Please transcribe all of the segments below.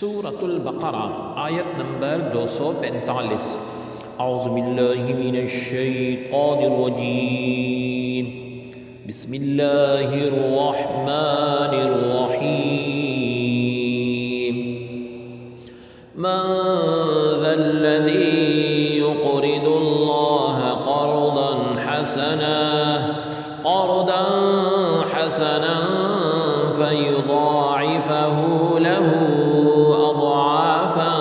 سورة البقرہ آیت نمبر 245۔ اعوذ باللہ من الشیطان الرجیم، بسم اللہ الرحمن الرحیم۔ من ذا الذی يقرض اللہ قرضا حسنا فيضاعفه له أضعافا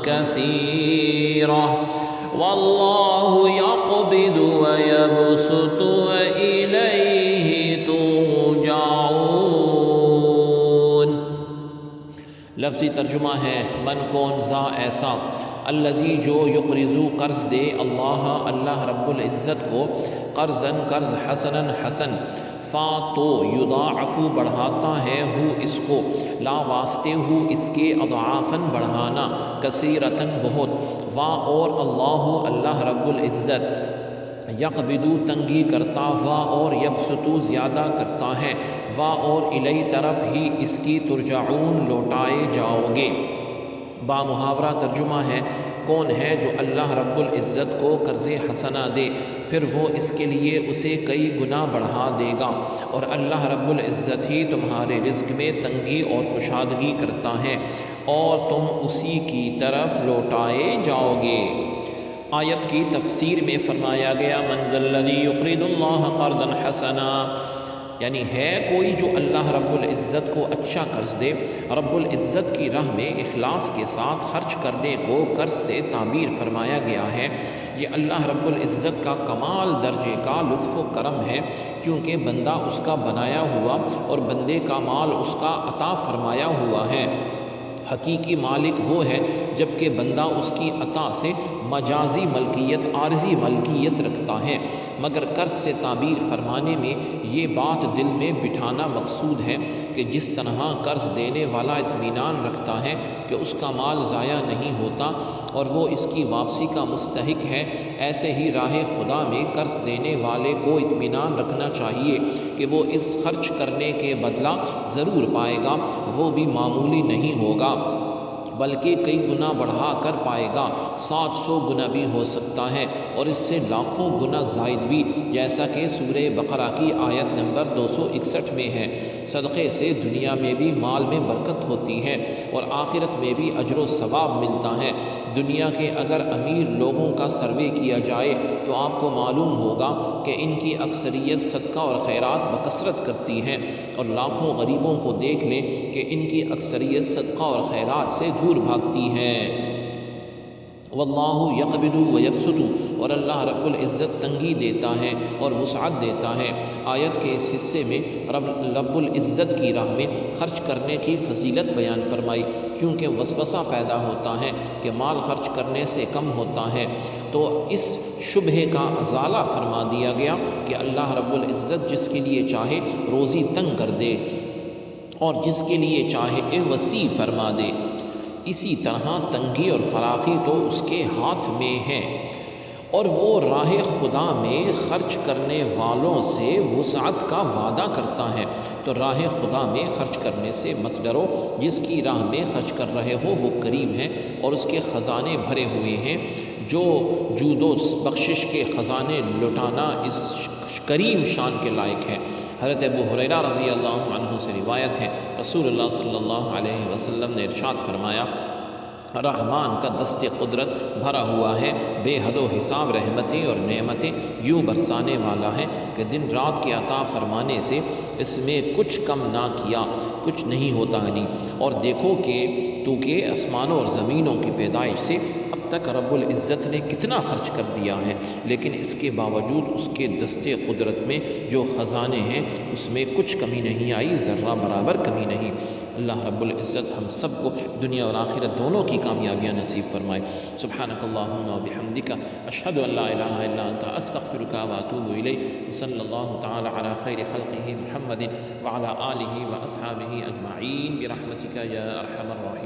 كثيرة والله يقبض ويبسط وإليه ترجعون۔ لفظی ترجمہ ہے من کون ذا ایسا، الذی جو یقرضو قرض دے اللہ رب العزت کو، قرضاً قرض حسناً حسن، فا تو یضاعفو بڑھاتا ہے ہو اس کو، لا واسطے ہو اس کے، اضعافاً بڑھانا، کثیرتاً بہت، وا اور اللہ رب العزت، یقبضو تنگی کرتا، وا اور یبسطو زیادہ کرتا ہے، وا اور الی طرف ہی اس کی ترجعون لوٹائے جاؤ گے۔ با محاورہ ترجمہ ہے کون ہے جو اللہ رب العزت کو قرض حسنہ دے، پھر وہ اس کے لیے اسے کئی گنا بڑھا دے گا، اور اللہ رب العزت ہی تمہارے رزق میں تنگی اور کشادگی کرتا ہے، اور تم اسی کی طرف لوٹائے جاؤ گے۔ آیت کی تفسیر میں فرمایا گیا من ذا الذی یقرض اللہ قرضا حسنا، یعنی ہے کوئی جو اللہ رب العزت کو اچھا قرض دے۔ رب العزت کی راہ میں اخلاص کے ساتھ خرچ کرنے کو قرض سے تعبیر فرمایا گیا ہے۔ یہ اللہ رب العزت کا کمال درجے کا لطف و کرم ہے، کیونکہ بندہ اس کا بنایا ہوا اور بندے کا مال اس کا عطا فرمایا ہوا ہے۔ حقیقی مالک وہ ہے جبکہ بندہ اس کی عطا سے مجازی ملکیت، عارضی ملکیت رکھتا ہے، مگر قرض سے تعبیر فرمانے میں یہ بات دل میں بٹھانا مقصود ہے کہ جس طرح قرض دینے والا اطمینان رکھتا ہے کہ اس کا مال ضائع نہیں ہوتا اور وہ اس کی واپسی کا مستحق ہے، ایسے ہی راہ خدا میں قرض دینے والے کو اطمینان رکھنا چاہیے کہ وہ اس خرچ کرنے کے بدلہ ضرور پائے گا، وہ بھی معمولی نہیں ہوگا بلکہ کئی گنا بڑھا کر پائے گا، 700 گنا بھی ہو سکتا ہے، اور اس سے لاکھوں گنا زائد بھی، جیسا کہ سورہ بقرہ کی آیت نمبر 261 میں ہے۔ صدقے سے دنیا میں بھی مال میں برکت ہوتی ہے اور آخرت میں بھی اجر و ثواب ملتا ہے۔ دنیا کے اگر امیر لوگوں کا سروے کیا جائے تو آپ کو معلوم ہوگا کہ ان کی اکثریت صدقہ اور خیرات بکثرت کرتی ہے، اور لاکھوں غریبوں کو دیکھ لیں کہ ان کی اکثریت صدقہ اور خیرات سے دور بھاگتی ہے۔ واللہ یقبض ویبسط، اور اللہ رب العزت تنگی دیتا ہے اور وسعت دیتا ہے۔ آیت کے اس حصے میں رب العزت کی راہ میں خرچ کرنے کی فضیلت بیان فرمائی، کیونکہ وسوسہ پیدا ہوتا ہے کہ مال خرچ کرنے سے کم ہوتا ہے، تو اس شبہے کا ازالہ فرما دیا گیا کہ اللہ رب العزت جس کے لیے چاہے روزی تنگ کر دے اور جس کے لیے چاہے وسیع فرما دے، اسی طرح تنگی اور فراخی تو اس کے ہاتھ میں ہے، اور وہ راہ خدا میں خرچ کرنے والوں سے وسعت کا وعدہ کرتا ہے۔ تو راہ خدا میں خرچ کرنے سے مت ڈرو، جس کی راہ میں خرچ کر رہے ہو وہ کریم ہے اور اس کے خزانے بھرے ہوئے ہیں۔ جو جود و بخشش کے خزانے لٹانا اس کریم شان کے لائق ہے۔ حضرت ابو ہریرہ رضی اللہ عنہ سے روایت ہے، رسول اللہ صلی اللہ علیہ وسلم نے ارشاد فرمایا رحمان کا دست قدرت بھرا ہوا ہے، بے حد و حساب رحمتیں اور نعمتیں یوں برسانے والا ہے کہ دن رات کے عطا فرمانے سے اس میں کچھ کم نہ کیا، کچھ نہیں ہوتا نہیں۔ اور دیکھو کہ تو کہ آسمانوں اور زمینوں کی پیدائش سے اب تک رب العزت نے کتنا خرچ کر دیا ہے، لیکن اس کے باوجود اس کے دست قدرت میں جو خزانے ہیں اس میں کچھ کمی نہیں آئی، ذرہ برابر کمی نہیں۔ اللہ رب العزت ہم سب کو دنیا اور آخرت دونوں کی کامیابیاں نصیب فرمائے۔ سبحانک اللہم و بحمدک، اشہد ان لا الہ الا انت، استغفرک و اتوب الیک، صلی اللہ تعالی علی خیر خلقہ محمد وعلی آلہ و اصحابہ اجمعین برحمتک یا ارحم الراحمین۔